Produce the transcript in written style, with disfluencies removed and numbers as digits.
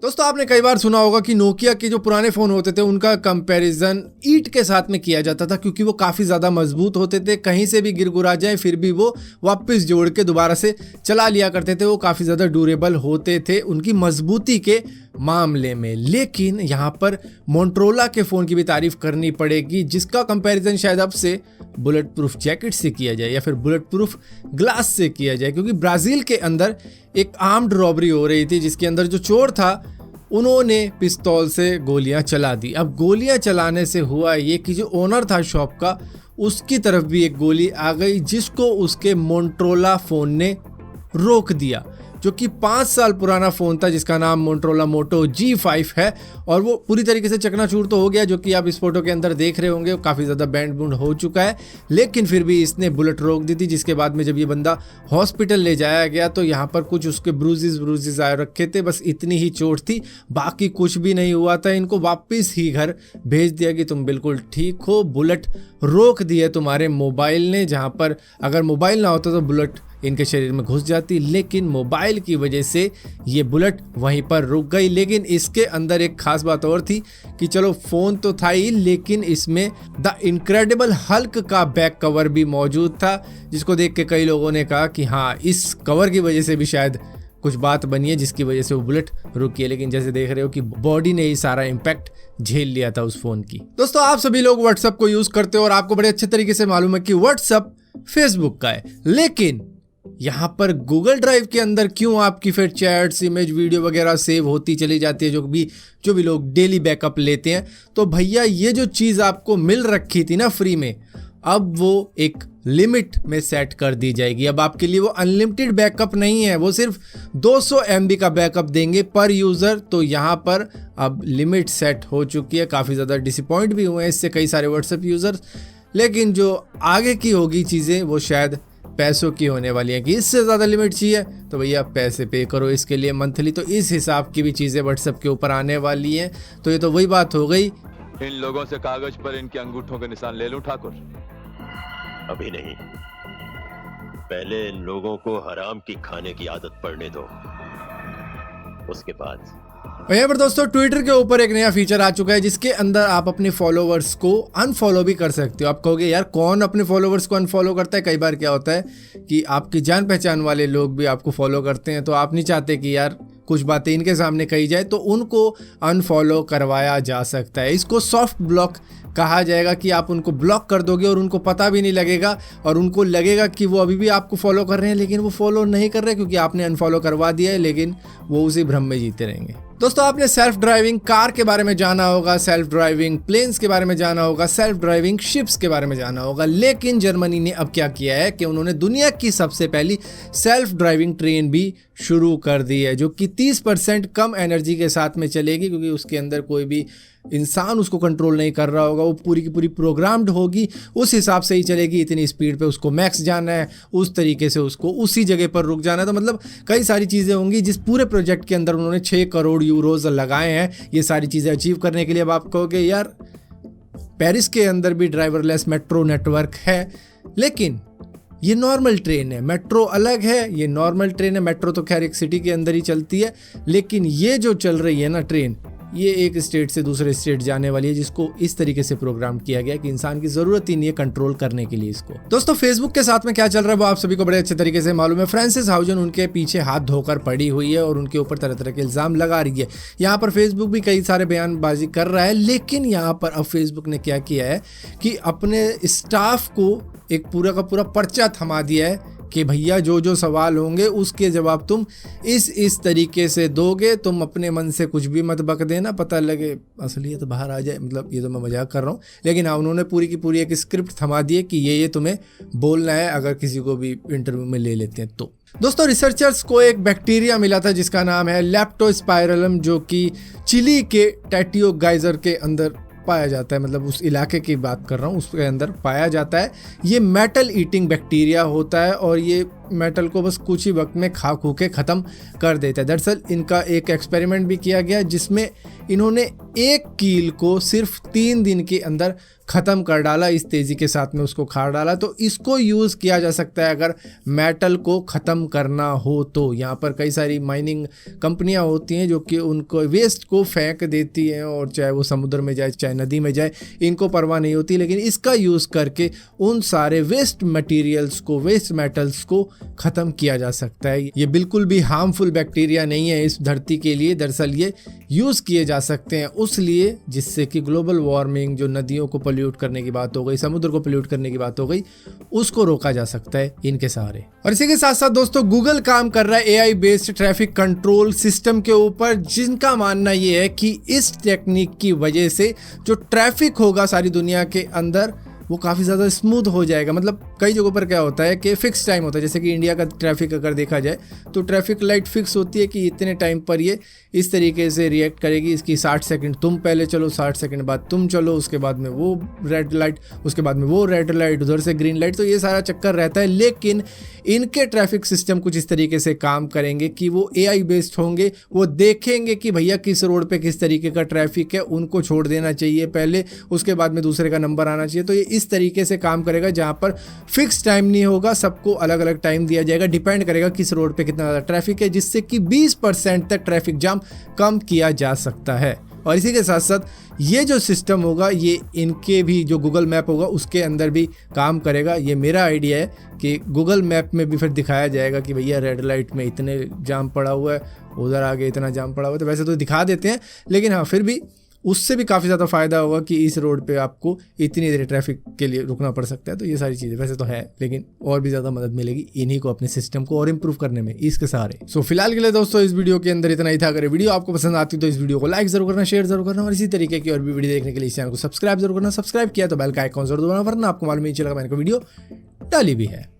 दोस्तों आपने कई बार सुना होगा कि नोकिया के जो पुराने फ़ोन होते थे उनका कंपैरिजन ईंट के साथ में किया जाता था, क्योंकि वो काफ़ी ज़्यादा मजबूत होते थे। कहीं से भी गिरगुरा जाए फिर भी वो वापस जोड़ के दोबारा से चला लिया करते थे। वो काफ़ी ज़्यादा ड्यूरेबल होते थे उनकी मजबूती के मामले में। लेकिन यहाँ पर मोटरोला के फ़ोन की भी तारीफ करनी पड़ेगी, जिसका कंपैरिजन शायद अब से बुलेट प्रूफ जैकेट से किया जाए या फिर बुलेट प्रूफ ग्लास से किया जाए, क्योंकि ब्राज़ील के अंदर एक आर्म्ड रॉबरी हो रही थी जिसके अंदर जो चोर था उन्होंने पिस्तौल से गोलियां चला दी। अब गोलियां चलाने से हुआ ये कि जो ओनर था शॉप का उसकी तरफ भी एक गोली आ गई, जिसको उसके मोटरोला फ़ोन ने रोक दिया, जो कि 5 साल पुराना फ़ोन था जिसका नाम मोटरोला मोटो G5 है। और वो पूरी तरीके से चकनाचूर तो हो गया, जो कि आप इस फोटो के अंदर देख रहे होंगे। काफ़ी ज़्यादा बैंड बूंड हो चुका है, लेकिन फिर भी इसने बुलेट रोक दी थी। जिसके बाद में जब ये बंदा हॉस्पिटल ले जाया गया तो यहाँ पर कुछ उसके ब्रूजेस आए रखे थे, बस इतनी ही चोट थी, बाकी कुछ भी नहीं हुआ था। इनको वापस ही घर भेज दिया कि तुम बिल्कुल ठीक हो, बुलेट रोक दी है तुम्हारे मोबाइल ने। जहाँ पर अगर मोबाइल ना होता तो बुलेट इनके शरीर में घुस जाती, लेकिन मोबाइल की वजह से ये बुलेट वहीं पर रुक गई। लेकिन इसके अंदर एक खास बात और थी कि चलो फ़ोन तो था ही, लेकिन इसमें द इनक्रेडिबल हल्क का बैक कवर भी मौजूद था, जिसको देख के कई लोगों ने कहा कि हाँ, इस कवर की वजह से भी शायद कुछ बात बनी है जिसकी वजह से वो बुलेट रुकी है। लेकिन जैसे देख रहे हो कि बॉडी ने ही सारा इम्पैक्ट झेल लिया था उस फ़ोन की। दोस्तों आप सभी लोग व्हाट्सएप को यूज़ करते हो और आपको बड़े अच्छे तरीके से मालूम है कि व्हाट्सएप फेसबुक का है, लेकिन यहाँ पर गूगल ड्राइव के अंदर क्यों आपकी फिर चैट्स, इमेज, वीडियो वगैरह सेव होती चली जाती है, जो भी लोग डेली बैकअप लेते हैं। तो भैया ये जो चीज़ आपको मिल रखी थी ना फ्री में, अब वो एक लिमिट में सेट कर दी जाएगी। अब आपके लिए वो अनलिमिटेड बैकअप नहीं है, वो सिर्फ 200 MB का बैकअप देंगे पर यूज़र। तो यहाँ पर अब लिमिट सेट हो चुकी है। काफ़ी ज़्यादा डिसअपॉइंट भी हुए हैं इससे कई सारे व्हाट्सएप यूज़र्स, लेकिन जो आगे की होगी चीज़ें वो शायद पैसों की होने वाली है कि इससे ज़्यादा लिमिट चाहिए तो भैया पैसे पे करो इसके लिए मंथली। तो इस हिसाब की भी चीज़ें व्हाट्सएप के ऊपर आने वाली हैं। तो ये तो वही बात हो गई, इन लोगों से कागज पर इनके अंगूठों के निशान ले लूं ठाकुर? अभी नहीं, पहले इन लोगों को हराम की खाने की आदत पड़ने दो, उसके बाद। यहाँ पर दोस्तों ट्विटर के ऊपर एक नया फीचर आ चुका है जिसके अंदर आप अपने फॉलोवर्स को अनफॉलो भी कर सकते हो। आप कहोगे यार कौन अपने फॉलोवर्स को अनफॉलो करता है? कई बार क्या होता है कि आपकी जान पहचान वाले लोग भी आपको फॉलो करते हैं, तो आप नहीं चाहते कि यार कुछ बातें इनके सामने कही जाए, तो उनको अनफॉलो करवाया जा सकता है। इसको सॉफ्ट ब्लॉक कहा जाएगा कि आप उनको ब्लॉक कर दोगे और उनको पता भी नहीं लगेगा, और उनको लगेगा कि वो अभी भी आपको फॉलो कर रहे हैं, लेकिन वो फॉलो नहीं कर रहे क्योंकि आपने अनफॉलो करवा दिया है, लेकिन वो उसी भ्रम में जीते रहेंगे। दोस्तों आपने सेल्फ ड्राइविंग कार के बारे में जाना होगा, सेल्फ ड्राइविंग प्लेन्स के बारे में जाना होगा, सेल्फ ड्राइविंग शिप्स के बारे में जाना होगा, लेकिन जर्मनी ने अब क्या किया है कि उन्होंने दुनिया की सबसे पहली सेल्फ ड्राइविंग ट्रेन भी शुरू कर दी है, जो कि 30% कम एनर्जी के साथ में चलेगी, क्योंकि उसके अंदर कोई भी इंसान उसको कंट्रोल नहीं कर रहा होगा। वो पूरी की पूरी प्रोग्राम्ड होगी, उस हिसाब से ही चलेगी। इतनी स्पीड पे उसको मैक्स जाना है, उस तरीके से उसको उसी जगह पर रुक जाना है। तो मतलब कई सारी चीज़ें होंगी जिस पूरे प्रोजेक्ट के अंदर उन्होंने 6 करोड़ यूरोज़ लगाए हैं ये सारी चीज़ें अचीव करने के लिए। अब आप कहोगे यार पेरिस के अंदर भी ड्राइवरलेस मेट्रो नेटवर्क है, लेकिन ये नॉर्मल ट्रेन है, मेट्रो अलग है, ये नॉर्मल ट्रेन है। मेट्रो तो खैर एक सिटी के अंदर ही चलती है, लेकिन ये जो चल रही है ना ट्रेन, ये एक स्टेट से दूसरे स्टेट जाने वाली है, जिसको इस तरीके से प्रोग्राम किया गया कि इंसान की जरूरत ही नहीं है कंट्रोल करने के लिए इसको। दोस्तों फेसबुक के साथ में क्या चल रहा है वो आप सभी को बड़े अच्छे तरीके से मालूम है। फ्रांसिस हाउजन उनके पीछे हाथ धोकर पड़ी हुई है और उनके ऊपर तरह तरह के इल्जाम लगा रही है। यहाँ पर फेसबुक भी कई सारे बयानबाजी कर रहा है, लेकिन यहाँ पर अब फेसबुक ने क्या किया है कि अपने स्टाफ को एक पूरा का पूरा पर्चा थमा दिया है कि भैया जो जो सवाल होंगे उसके जवाब तुम इस तरीके से दोगे, तुम अपने मन से कुछ भी मत बक देना, पता लगे असलियत बाहर आ जाए। मतलब ये तो मैं मजाक कर रहा हूँ, लेकिन हाँ उन्होंने पूरी की पूरी एक स्क्रिप्ट थमा दी है कि ये तुम्हें बोलना है अगर किसी को भी इंटरव्यू में ले लेते हैं तो। दोस्तों रिसर्चर्स को एक बैक्टीरिया मिला था जिसका नाम है लेप्टोस्पाइरलम, जो कि चिली के टैटियो गाइजर के अंदर पाया जाता है। मतलब उस इलाके की बात कर रहा हूँ, उसके अंदर पाया जाता है। ये मेटल ईटिंग बैक्टीरिया होता है और ये मेटल को बस कुछ ही वक्त में खा खू के ख़त्म कर देता है। दरअसल इनका एक एक्सपेरिमेंट भी किया गया जिसमें इन्होंने एक कील को सिर्फ 3 दिन के अंदर ख़त्म कर डाला, इस तेज़ी के साथ में उसको खा डाला। तो इसको यूज़ किया जा सकता है अगर मेटल को ख़त्म करना हो तो। यहाँ पर कई सारी माइनिंग कंपनियाँ होती हैं जो कि उनको वेस्ट को फेंक देती हैं, और चाहे वो समुद्र में जाए चाहे नदी में जाए इनको परवाह नहीं होती, लेकिन इसका यूज़ करके उन सारे वेस्ट मटीरियल्स को, वेस्ट मेटल्स को ख़त्म किया जा सकता है। ये बिल्कुल भी हार्मफुल बैक्टीरिया नहीं है इस धरती के लिए। दरअसल ये यूज़ किए जा सकते हैं उस लिए जिससे कि ग्लोबल वार्मिंग, जो नदियों को पोल्यूट करने की बात हो गई, समुद्र को पोल्यूट करने की बात हो गई, उसको रोका जा सकता है इनके सहारे। और इसी के साथ साथ दोस्तों गूगल काम कर रहा है AI based traffic control system के ऊपर, जिनका मानना ये है कि इस टेक्निक की वजह से जो ट्रैफिक होगा सारी दुनिया के अंदर वो काफ़ी ज़्यादा स्मूथ हो जाएगा। मतलब कई जगहों पर क्या होता है कि फ़िक्स टाइम होता है, जैसे कि इंडिया का ट्रैफिक अगर देखा जाए तो ट्रैफिक लाइट फिक्स होती है कि इतने टाइम पर ये इस तरीके से रिएक्ट करेगी, इसकी 60 सेकंड तुम पहले चलो, 60 सेकंड बाद तुम चलो, उसके बाद में वो रेड लाइट, उसके बाद में वो रेड लाइट, उधर से ग्रीन लाइट, तो ये सारा चक्कर रहता है। लेकिन इनके ट्रैफिक सिस्टम कुछ इस तरीके से काम करेंगे कि वो एआई बेस्ड होंगे। वो देखेंगे कि भैया किस रोड पे किस तरीके का ट्रैफिक है, उनको छोड़ देना चाहिए पहले, उसके बाद में दूसरे का नंबर आना चाहिए। तो ये इस तरीके से काम करेगा जहाँ पर फिक्स टाइम नहीं होगा, सबको अलग अलग टाइम दिया जाएगा, डिपेंड करेगा किस रोड पे कितना ज़्यादा ट्रैफिक है, जिससे कि 20% तक ट्रैफिक जाम कम किया जा सकता है। और इसी के साथ साथ ये जो सिस्टम होगा ये इनके भी जो गूगल मैप होगा उसके अंदर भी काम करेगा। ये मेरा आइडिया है कि गूगल मैप में भी फिर दिखाया जाएगा कि भैया रेड लाइट में इतने जाम पड़ा हुआ है, उधर आगे इतना जाम पड़ा हुआ है। तो वैसे तो दिखा देते हैं, लेकिन हाँ फिर भी उससे भी काफ़ी ज़्यादा फ़ायदा होगा कि इस रोड पे आपको इतनी देर ट्रैफिक के लिए रुकना पड़ सकता है। तो ये सारी चीज़ें वैसे तो है, लेकिन और भी ज़्यादा मदद मिलेगी इन्हीं को अपने सिस्टम को और इम्प्रूव करने में इसके सहारे। सो फिलहाल के लिए दोस्तों इस वीडियो के अंदर इतना ही था। अगर वीडियो आपको पसंद आती तो इस वीडियो को लाइक जरूर करना, शेयर जरूर करना, और इसी तरीके की और भी वीडियो देखने के लिए इस चैनल को सब्सक्राइब जरूर करना। सब्सक्राइब किया तो बेल का आइकॉन जरूर दबाना, वरना आपको मालूम नहीं चलेगा मैंने को वीडियो डाली भी है।